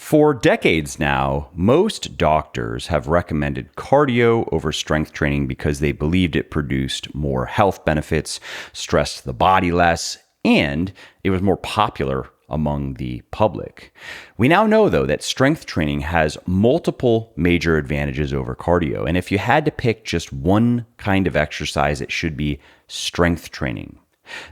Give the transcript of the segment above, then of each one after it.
For decades now, most doctors have recommended cardio over strength training because they believed it produced more health benefits, stressed the body less, and it was more popular among the public. We now know, though, that strength training has multiple major advantages over cardio. And if you had to pick just one kind of exercise, it should be strength training.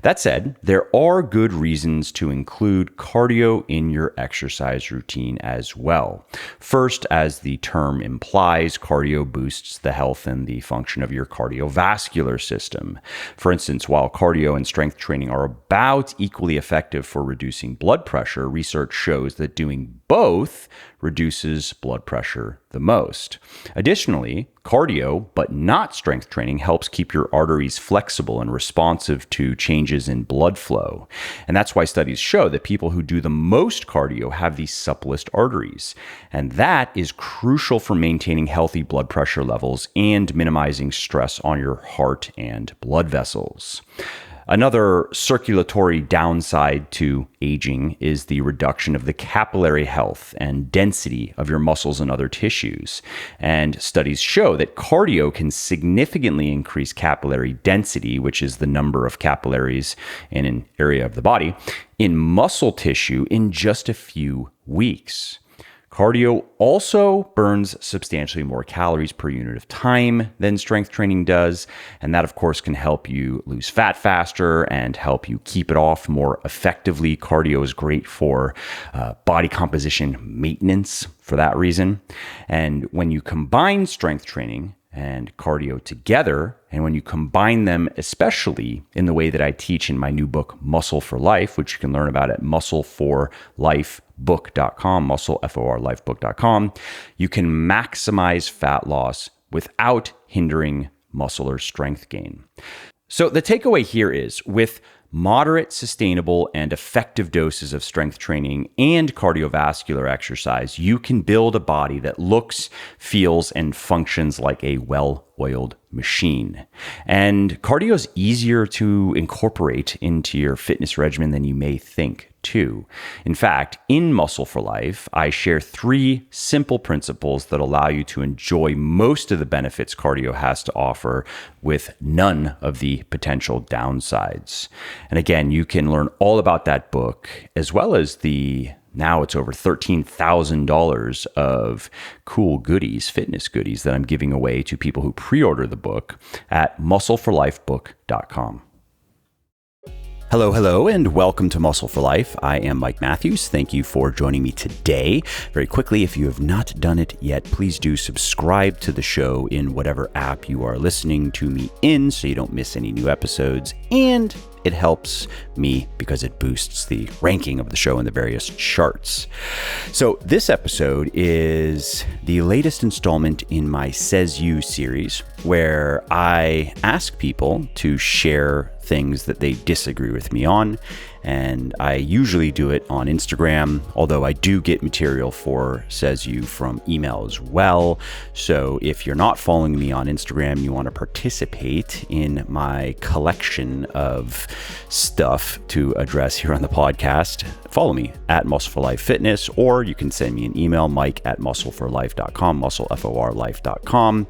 That said, there are good reasons to include cardio in your exercise routine as well. First, as the term implies, cardio boosts the health and the function of your cardiovascular system. For instance, while cardio and strength training are about equally effective for reducing blood pressure, research shows that doing both reduces blood pressure the most. Additionally, cardio, but not strength training, helps keep your arteries flexible and responsive to changes in blood flow. And that's why studies show that people who do the most cardio have the supplest arteries. And that is crucial for maintaining healthy blood pressure levels and minimizing stress on your heart and blood vessels. Another circulatory downside to aging is the reduction of the capillary health and density of your muscles and other tissues. And studies show that cardio can significantly increase capillary density, which is the number of capillaries in an area of the body, in muscle tissue in just a few weeks. Cardio also burns substantially more calories per unit of time than strength training does. And that, of course, can help you lose fat faster and help you keep it off more effectively. Cardio is great for body composition maintenance for that reason. And when you combine strength training and cardio together, and when you combine them, especially in the way that I teach in my new book, Muscle for Life, which you can learn about at muscleforlifebook.com, muscleforlifebook.com, you can maximize fat loss without hindering muscle or strength gain. So the takeaway here is, with moderate, sustainable, and effective doses of strength training and cardiovascular exercise, you can build a body that looks, feels, and functions like a well-oiled machine. And cardio is easier to incorporate into your fitness regimen than you may think, too. In fact, in Muscle for Life, I share 3 simple principles that allow you to enjoy most of the benefits cardio has to offer with none of the potential downsides. And again, you can learn all about that book, as well as now it's over $13,000 of cool goodies, fitness goodies that I'm giving away to people who pre-order the book at muscleforlifebook.com. Hello, and welcome to Muscle for Life. I am Mike Matthews. Thank you for joining me today. Very quickly, if you have not done it yet, please do subscribe to the show in whatever app you are listening to me in so you don't miss any new episodes. And it helps me because it boosts the ranking of the show in the various charts. So this episode is the latest installment in my Says You series, where I ask people to share things that they disagree with me on. And I usually do it on Instagram, although I do get material for Says You from email as well. So if you're not following me on Instagram, you want to participate in my collection of stuff to address here on the podcast, follow me at Muscle for Life Fitness, or you can send me an email, mike@muscleforlife.com, muscleforlife.com,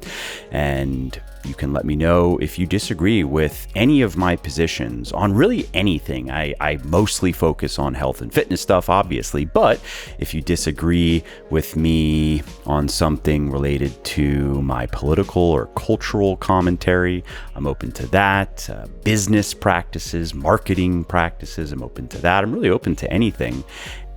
and you can let me know if you disagree with any of my positions on really anything. I mostly focus on health and fitness stuff, obviously, but if you disagree with me on something related to my political or cultural commentary, I'm open to that. Business practices, marketing practices, I'm open to that. I'm really open to anything.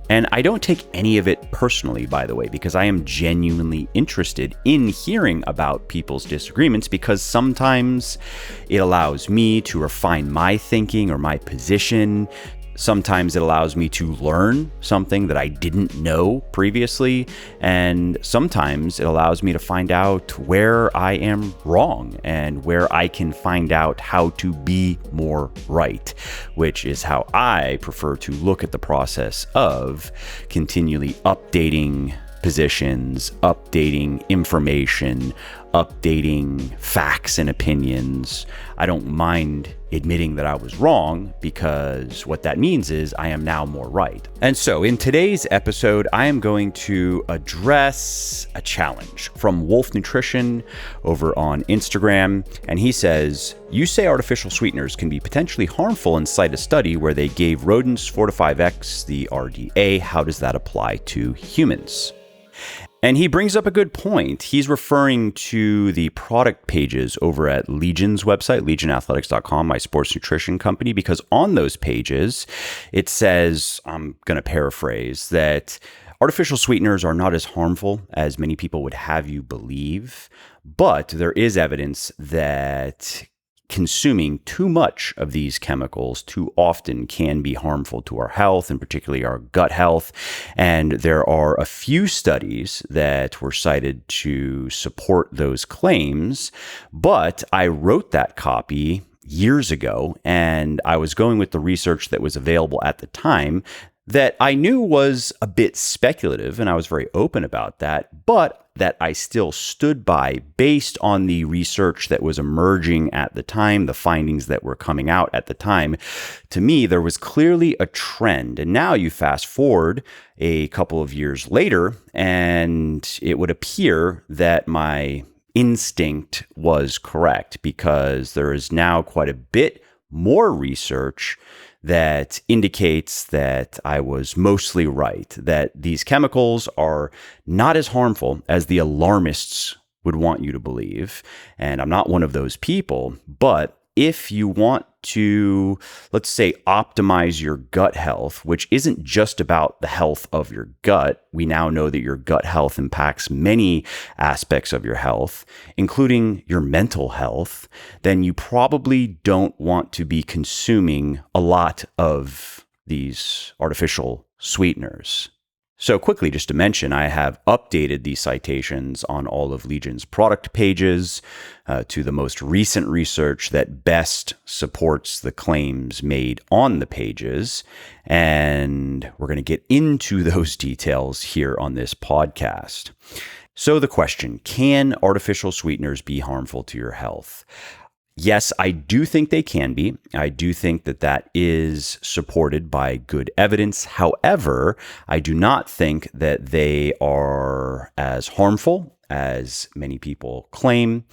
And I don't take any of it personally, by the way, because I am genuinely interested in hearing about people's disagreements, because sometimes it allows me to refine my thinking or my position. Sometimes it allows me to learn something that I didn't know previously. And sometimes it allows me to find out where I am wrong and where I can find out how to be more right, which is how I prefer to look at the process of continually updating positions, updating information, updating facts and opinions. I don't mind admitting that I was wrong, because what that means is I am now more right. And so in today's episode, I am going to address a challenge from Wolf Nutrition over on Instagram. And he says, you say artificial sweeteners can be potentially harmful and cite a study where they gave rodents 4 to 5x the RDA. How does that apply to humans? And he brings up a good point. He's referring to the product pages over at Legion's website, legionathletics.com, my sports nutrition company, because on those pages, it says, I'm going to paraphrase, that artificial sweeteners are not as harmful as many people would have you believe, but there is evidence that consuming too much of these chemicals too often can be harmful to our health, and particularly our gut health. And there are a few studies that were cited to support those claims, but I wrote that copy years ago, and I was going with the research that was available at the time that I knew was a bit speculative, and I was very open about that, but that I still stood by based on the research that was emerging at the time, the findings that were coming out at the time. To me, there was clearly a trend. And now you fast forward a couple of years later, and it would appear that my instinct was correct, because there is now quite a bit more research that indicates that I was mostly right, that these chemicals are not as harmful as the alarmists would want you to believe. And I'm not one of those people, but if you want to, let's say, optimize your gut health, which isn't just about the health of your gut. We now know that your gut health impacts many aspects of your health, including your mental health. Then you probably don't want to be consuming a lot of these artificial sweeteners. So quickly, just to mention, I have updated these citations on all of Legion's product pages to the most recent research that best supports the claims made on the pages. And we're going to get into those details here on this podcast. So the question, can artificial sweeteners be harmful to your health? Yes, I do think they can be. I do think that that is supported by good evidence. However, I do not think that they are as harmful as many people claim.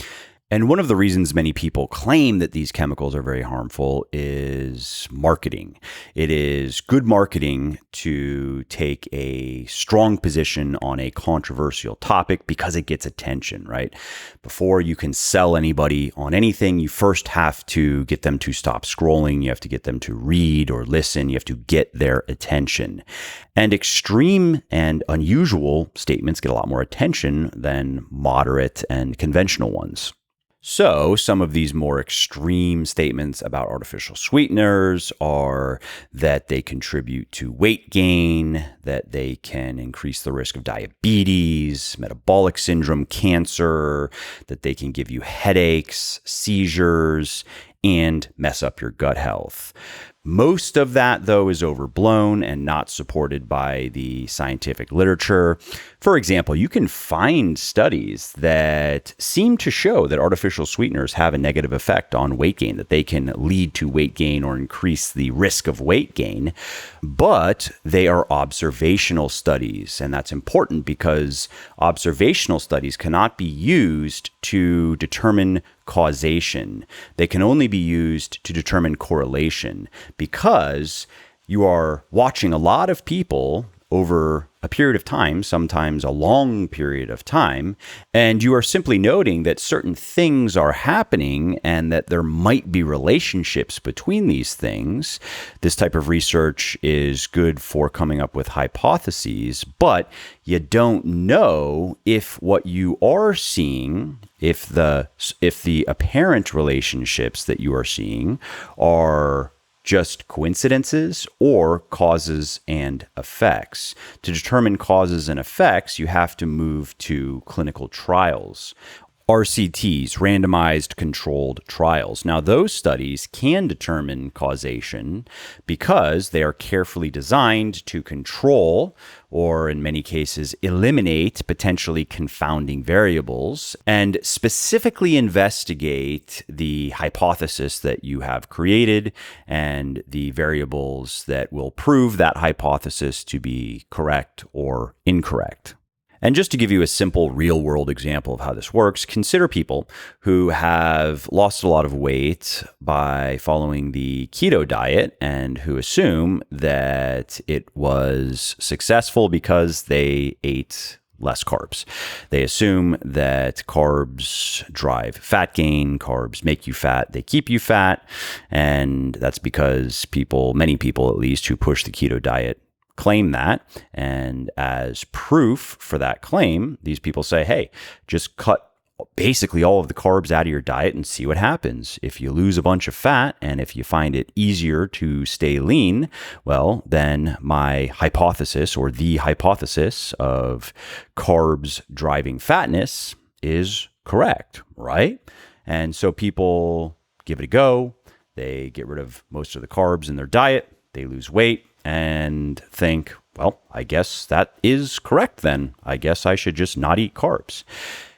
And one of the reasons many people claim that these chemicals are very harmful is marketing. It is good marketing to take a strong position on a controversial topic because it gets attention, right? Before you can sell anybody on anything, you first have to get them to stop scrolling. You have to get them to read or listen. You have to get their attention. And extreme and unusual statements get a lot more attention than moderate and conventional ones. So some of these more extreme statements about artificial sweeteners are that they contribute to weight gain, that they can increase the risk of diabetes, metabolic syndrome, cancer, that they can give you headaches, seizures, and mess up your gut health. Most of that, though, is overblown and not supported by the scientific literature. For example, you can find studies that seem to show that artificial sweeteners have a negative effect on weight gain, that they can lead to weight gain or increase the risk of weight gain, but they are observational studies. And that's important because observational studies cannot be used to determine causation. They can only be used to determine correlation, because you are watching a lot of people over a period of time, sometimes a long period of time, and you are simply noting that certain things are happening and that there might be relationships between these things. This type of research is good for coming up with hypotheses, but you don't know if what you are seeing, if the apparent relationships that you are seeing are just coincidences or causes and effects. To determine causes and effects, you have to move to clinical trials. RCTs, randomized controlled trials. Now, those studies can determine causation because they are carefully designed to control, or in many cases, eliminate potentially confounding variables and specifically investigate the hypothesis that you have created and the variables that will prove that hypothesis to be correct or incorrect. And just to give you a simple real world example of how this works, consider people who have lost a lot of weight by following the keto diet and who assume that it was successful because they ate less carbs. They assume that carbs drive fat gain, carbs make you fat, they keep you fat. And that's because many people at least, who push the keto diet claim that. And as proof for that claim, these people say, hey, just cut basically all of the carbs out of your diet and see what happens. If you lose a bunch of fat and if you find it easier to stay lean, well, then my hypothesis, or the hypothesis of carbs driving fatness, is correct, right? And so people give it a go. They get rid of most of the carbs in their diet. They lose weight and think, well, I guess that is correct then. I guess I should just not eat carbs.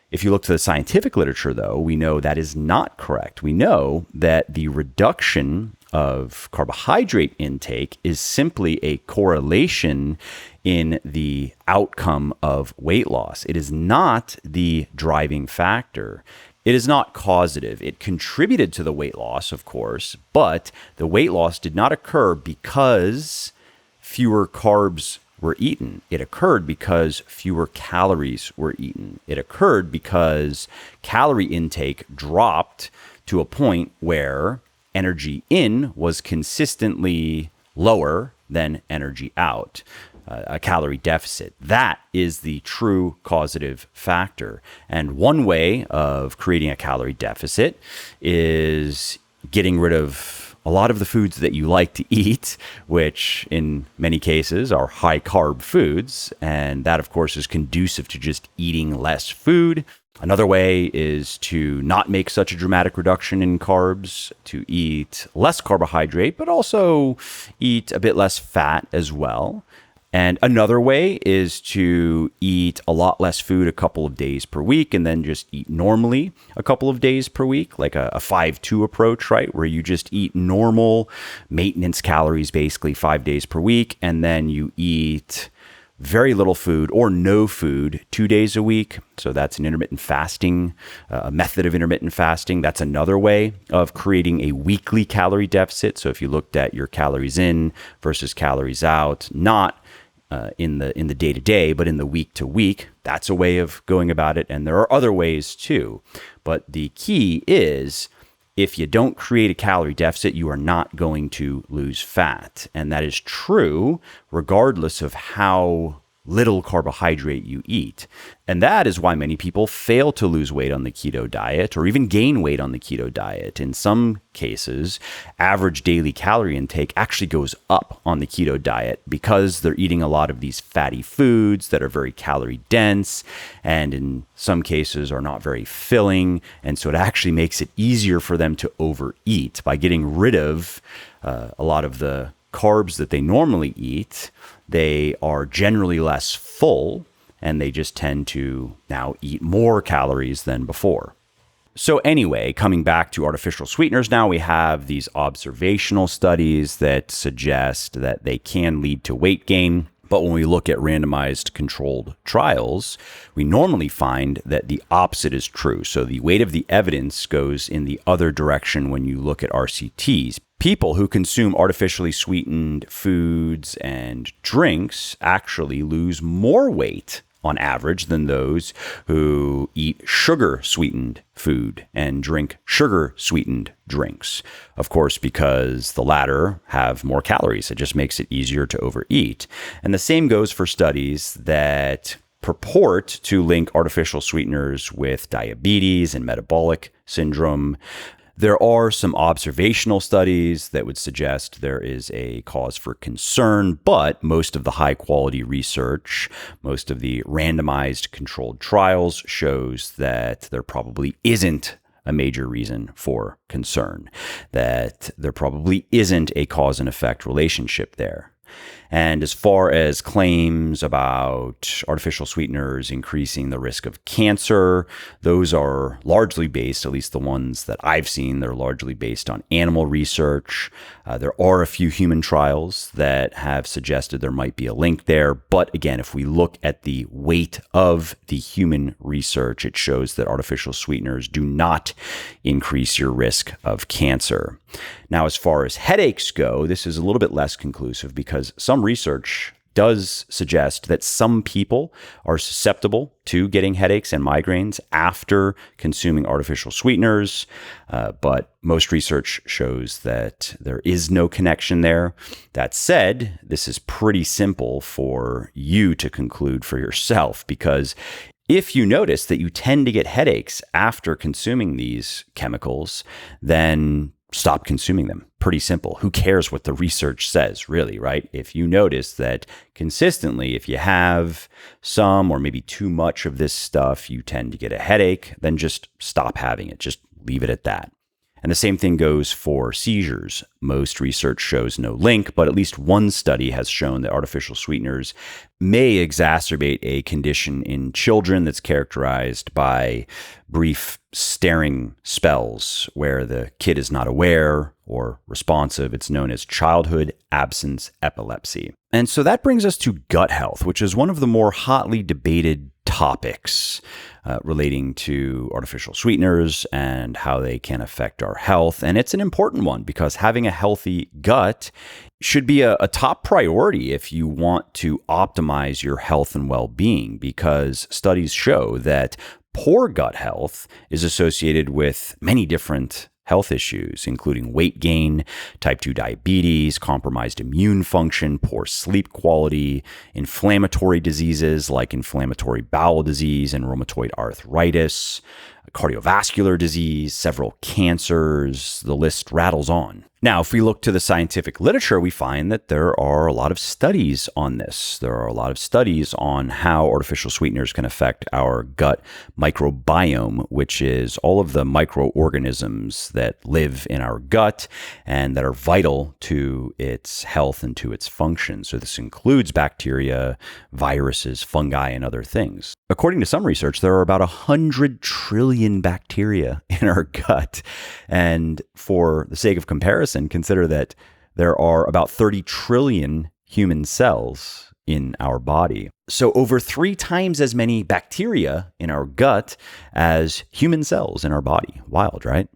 If you look to the scientific literature, though, we know that is not correct. We know that the reduction of carbohydrate intake is simply a correlation in the outcome of weight loss. It is not the driving factor. It is not causative. It contributed to the weight loss, of course, but the weight loss did not occur because fewer carbs were eaten. It occurred because fewer calories were eaten. It occurred because calorie intake dropped to a point where energy in was consistently lower than energy out. A calorie deficit. That is the true causative factor. And one way of creating a calorie deficit is getting rid of a lot of the foods that you like to eat, which in many cases are high carb foods. And that, of course, is conducive to just eating less food. Another way is to not make such a dramatic reduction in carbs, to eat less carbohydrate, but also eat a bit less fat as well. And another way is to eat a lot less food a couple of days per week and then just eat normally a couple of days per week, like a 5-2 approach, right? Where you just eat normal maintenance calories, basically 5 days per week, and then you eat very little food or no food 2 days a week. So that's an intermittent fasting, a method of intermittent fasting. That's another way of creating a weekly calorie deficit. So if you looked at your calories in versus calories out, not in the day-to-day, but in the week-to-week, that's a way of going about it. And there are other ways too. But the key is, if you don't create a calorie deficit, you are not going to lose fat. And that is true regardless of how little carbohydrate you eat. And that is why many people fail to lose weight on the keto diet or even gain weight on the keto diet. In some cases, average daily calorie intake actually goes up on the keto diet because they're eating a lot of these fatty foods that are very calorie dense and in some cases are not very filling. And so it actually makes it easier for them to overeat by getting rid of a lot of the carbs that they normally eat. They are generally less full, and they just tend to now eat more calories than before. So anyway, coming back to artificial sweeteners now, we have these observational studies that suggest that they can lead to weight gain. But when we look at randomized controlled trials, we normally find that the opposite is true. So the weight of the evidence goes in the other direction when you look at RCTs. People who consume artificially sweetened foods and drinks actually lose more weight on average than those who eat sugar-sweetened food and drink sugar-sweetened drinks. Of course, because the latter have more calories. It just makes it easier to overeat. And the same goes for studies that purport to link artificial sweeteners with diabetes and metabolic syndrome. There are some observational studies that would suggest there is a cause for concern, but most of the high quality research, most of the randomized controlled trials shows that there probably isn't a major reason for concern, that there probably isn't a cause and effect relationship there. And as far as claims about artificial sweeteners increasing the risk of cancer, those are largely based, at least the ones that I've seen, they're largely based on animal research. There are a few human trials that have suggested there might be a link there. But again, if we look at the weight of the human research, it shows that artificial sweeteners do not increase your risk of cancer. Now, as far as headaches go, this is a little bit less conclusive because some research does suggest that some people are susceptible to getting headaches and migraines after consuming artificial sweeteners, but most research shows that there is no connection there. That said, this is pretty simple for you to conclude for yourself, because if you notice that you tend to get headaches after consuming these chemicals, then stop consuming them. Pretty simple. Who cares what the research says, really, right? If you notice that consistently, if you have some or maybe too much of this stuff, you tend to get a headache, then just stop having it. Just leave it at that. And the same thing goes for seizures. Most research shows no link, but at least one study has shown that artificial sweeteners may exacerbate a condition in children that's characterized by brief staring spells where the kid is not aware or responsive. It's known as childhood absence epilepsy. And so that brings us to gut health, which is one of the more hotly debated topics relating to artificial sweeteners and how they can affect our health. And it's an important one because having a healthy gut should be a top priority if you want to optimize your health and well-being, because studies show that poor gut health is associated with many different health issues, including weight gain, type 2 diabetes, compromised immune function, poor sleep quality, inflammatory diseases like inflammatory bowel disease and rheumatoid arthritis, cardiovascular disease, several cancers. The list rattles on. Now, if we look to the scientific literature, we find that there are a lot of studies on this. There are a lot of studies on how artificial sweeteners can affect our gut microbiome, which is all of the microorganisms that live in our gut and that are vital to its health and to its function. So this includes bacteria, viruses, fungi, and other things. According to some research, there are about 100 trillion bacteria in our gut. And for the sake of comparison, consider that there are about 30 trillion human cells in our body. So over 3 times as many bacteria in our gut as human cells in our body. Wild, right?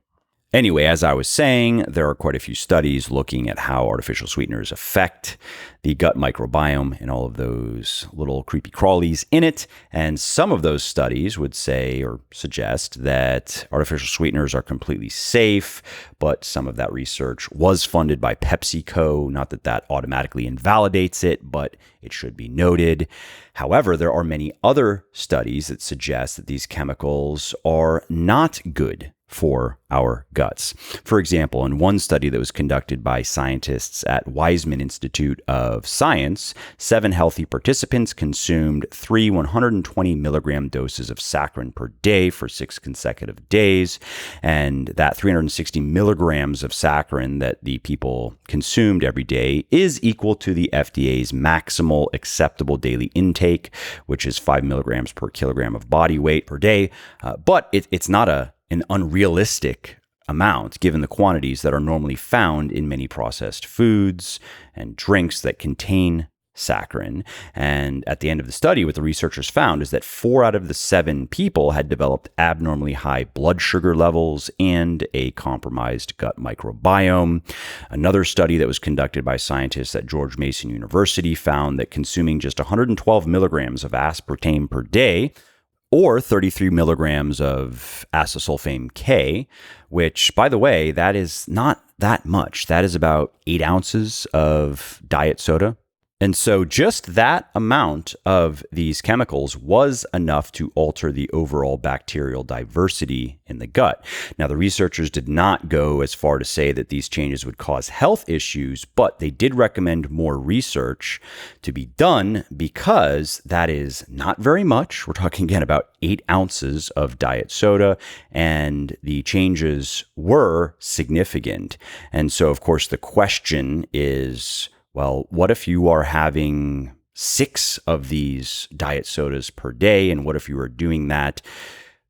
Anyway, as I was saying, there are quite a few studies looking at how artificial sweeteners affect the gut microbiome and all of those little creepy crawlies in it. And some of those studies would say or suggest that artificial sweeteners are completely safe, but some of that research was funded by PepsiCo. Not that that automatically invalidates it, but it should be noted. However, there are many other studies that suggest that these chemicals are not good for our guts. For example, in one study that was conducted by scientists at Weizmann Institute of Science, 7 healthy participants consumed 3 120 milligram doses of saccharin per day for 6 consecutive days. And that 360 milligrams of saccharin that the people consumed every day is equal to the FDA's maximal acceptable daily intake, which is 5 milligrams per kilogram of body weight per day. But it's not an unrealistic amount given the quantities that are normally found in many processed foods and drinks that contain saccharin. And at the end of the study, what the researchers found is that 4 out of the 7 people had developed abnormally high blood sugar levels and a compromised gut microbiome. Another study that was conducted by scientists at George Mason University found that consuming just 112 milligrams of aspartame per day, or 33 milligrams of acesulfame K, which, by the way, that is not that much. That is about 8 ounces of diet soda. And so just that amount of these chemicals was enough to alter the overall bacterial diversity in the gut. Now, the researchers did not go as far to say that these changes would cause health issues, but they did recommend more research to be done because that is not very much. We're talking again about 8 ounces of diet soda, and the changes were significant. And so, of course, the question is, well, what if you are having 6 of these diet sodas per day? And what if you were doing that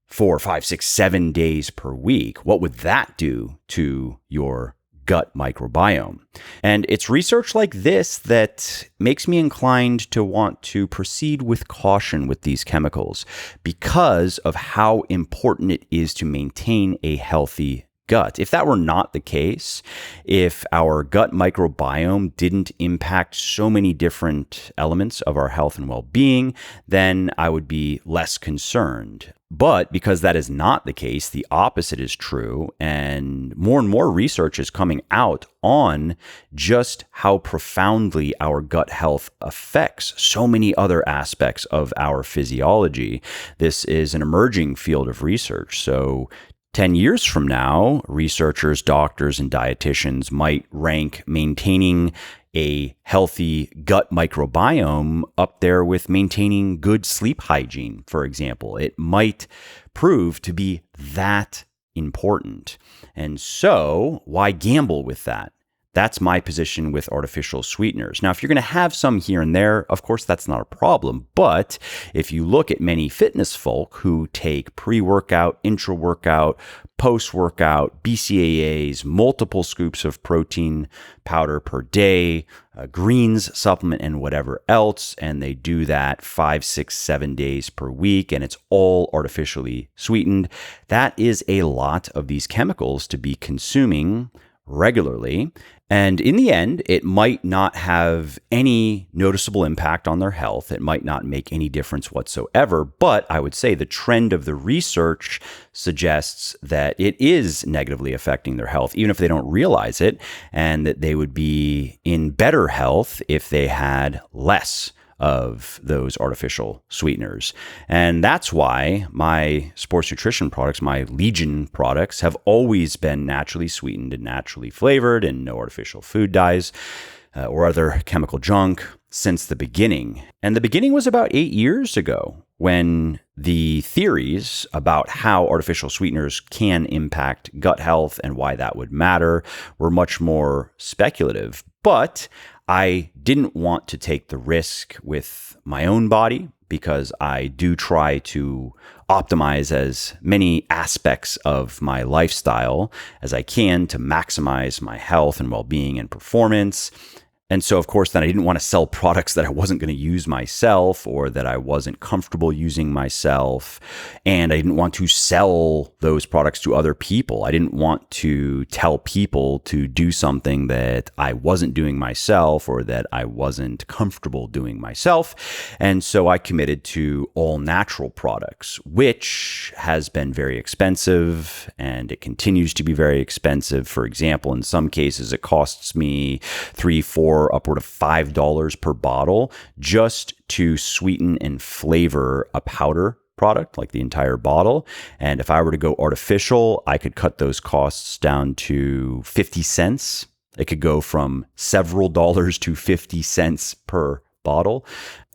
4, 5, 6, 7 days per week? What would that do to your gut microbiome? And it's research like this that makes me inclined to want to proceed with caution with these chemicals because of how important it is to maintain a healthy gut. If that were not the case, if our gut microbiome didn't impact so many different elements of our health and well-being, then I would be less concerned. But because that is not the case, the opposite is true, and more research is coming out on just how profoundly our gut health affects so many other aspects of our physiology. This is an emerging field of research, so 10 years from now, researchers, doctors, and dietitians might rank maintaining a healthy gut microbiome up there with maintaining good sleep hygiene, for example. It might prove to be that important. And so, why gamble with that? That's my position with artificial sweeteners. Now, if you're going to have some here and there, of course, that's not a problem. But if you look at many fitness folk who take pre-workout, intra-workout, post-workout, BCAAs, multiple scoops of protein powder per day, greens supplement, and whatever else, and they do that 5, 6, 7 days per week, and it's all artificially sweetened, that is a lot of these chemicals to be consuming regularly. And in the end, it might not have any noticeable impact on their health. It might not make any difference whatsoever. But I would say the trend of the research suggests that it is negatively affecting their health, even if they don't realize it, and that they would be in better health if they had less of those artificial sweeteners. And that's why my sports nutrition products, my Legion products, have always been naturally sweetened and naturally flavored and no artificial food dyes or other chemical junk since the beginning. And the beginning was about 8 years ago when the theories about how artificial sweeteners can impact gut health and why that would matter were much more speculative. But I didn't want to take the risk with my own body because I do try to optimize as many aspects of my lifestyle as I can to maximize my health and well-being and performance. And so, of course, then I didn't want to sell products that I wasn't going to use myself or that I wasn't comfortable using myself. And I didn't want to sell those products to other people. I didn't want to tell people to do something that I wasn't doing myself or that I wasn't comfortable doing myself. And so I committed to all natural products, which has been very expensive and it continues to be very expensive. For example, in some cases, it costs me $3, $4, upward of $5 per bottle just to sweeten and flavor a powder product, like the entire bottle. And if I were to go artificial, I could cut those costs down to 50 cents. It could go from several dollars to 50 cents per bottle.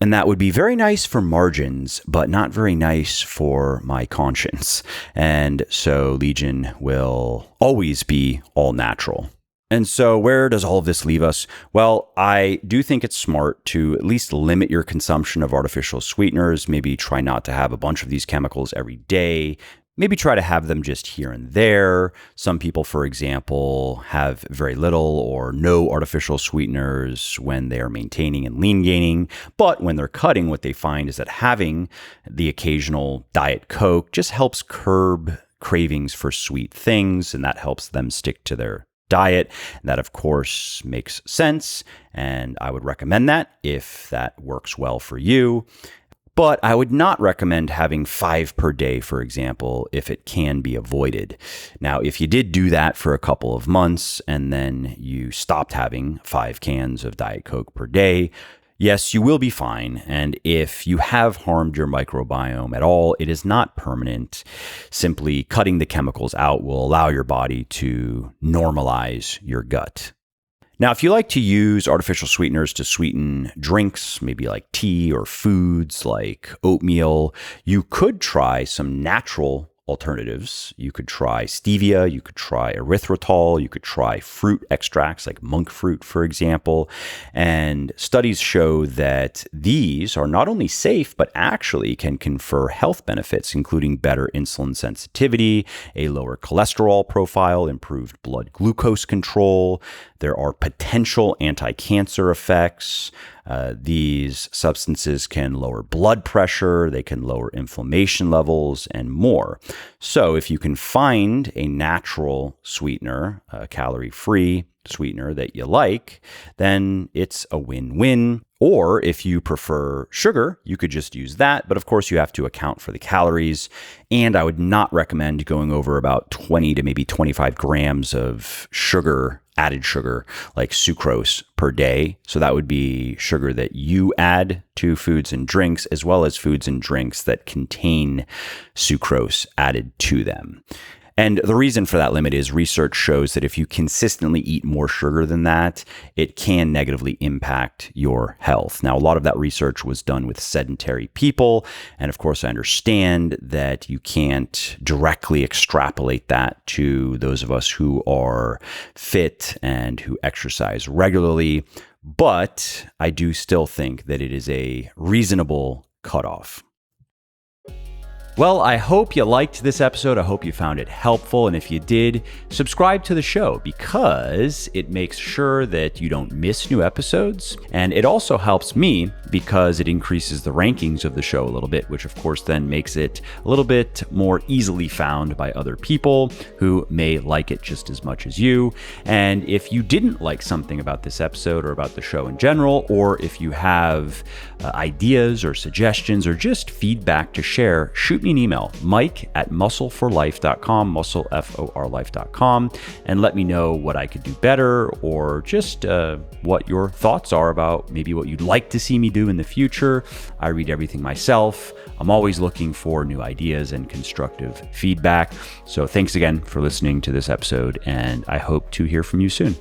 And that would be very nice for margins, but not very nice for my conscience. And so Legion will always be all natural. And so where does all of this leave us? Well, I do think it's smart to at least limit your consumption of artificial sweeteners. Maybe try not to have a bunch of these chemicals every day. Maybe try to have them just here and there. Some people, for example, have very little or no artificial sweeteners when they are maintaining and lean gaining. But when they're cutting, what they find is that having the occasional Diet Coke just helps curb cravings for sweet things, and that helps them stick to their diet. That, of course, makes sense, and I would recommend that if that works well for you. But I would not recommend having 5 per day, for example, if it can be avoided. Now, if you did do that for a couple of months and then you stopped having 5 cans of Diet Coke per day, Yes, you will be fine. And if you have harmed your microbiome at all, it is not permanent. Simply cutting the chemicals out will allow your body to normalize your gut. Now, if you like to use artificial sweeteners to sweeten drinks, maybe like tea or foods like oatmeal, you could try some natural alternatives. You could try stevia, you could try erythritol, you could try fruit extracts like monk fruit, for example. And studies show that these are not only safe, but actually can confer health benefits, including better insulin sensitivity, a lower cholesterol profile, improved blood glucose control. There are potential anti-cancer effects. These substances can lower blood pressure, they can lower inflammation levels, and more. So if you can find a natural sweetener, a calorie-free sweetener that you like, then it's a win-win. Or if you prefer sugar, you could just use that. But of course, you have to account for the calories. And I would not recommend going over about 20 to maybe 25 grams of sugar, added sugar, like sucrose per day. So that would be sugar that you add to foods and drinks, as well as foods and drinks that contain sucrose added to them. And the reason for that limit is research shows that if you consistently eat more sugar than that, it can negatively impact your health. Now, a lot of that research was done with sedentary people. And of course, I understand that you can't directly extrapolate that to those of us who are fit and who exercise regularly. But I do still think that it is a reasonable cutoff. Well, I hope you liked this episode. I hope you found it helpful. And if you did, subscribe to the show because it makes sure that you don't miss new episodes. And it also helps me because it increases the rankings of the show a little bit, which of course then makes it a little bit more easily found by other people who may like it just as much as you. And if you didn't like something about this episode or about the show in general, or if you have ideas or suggestions or just feedback to share, shoot me an email, mike@muscleforlife.com, muscleforlife.com, and let me know what I could do better or just what your thoughts are about maybe what you'd like to see me do in the future. I read everything myself. I'm always looking for new ideas and constructive feedback. So thanks again for listening to this episode, and I hope to hear from you soon.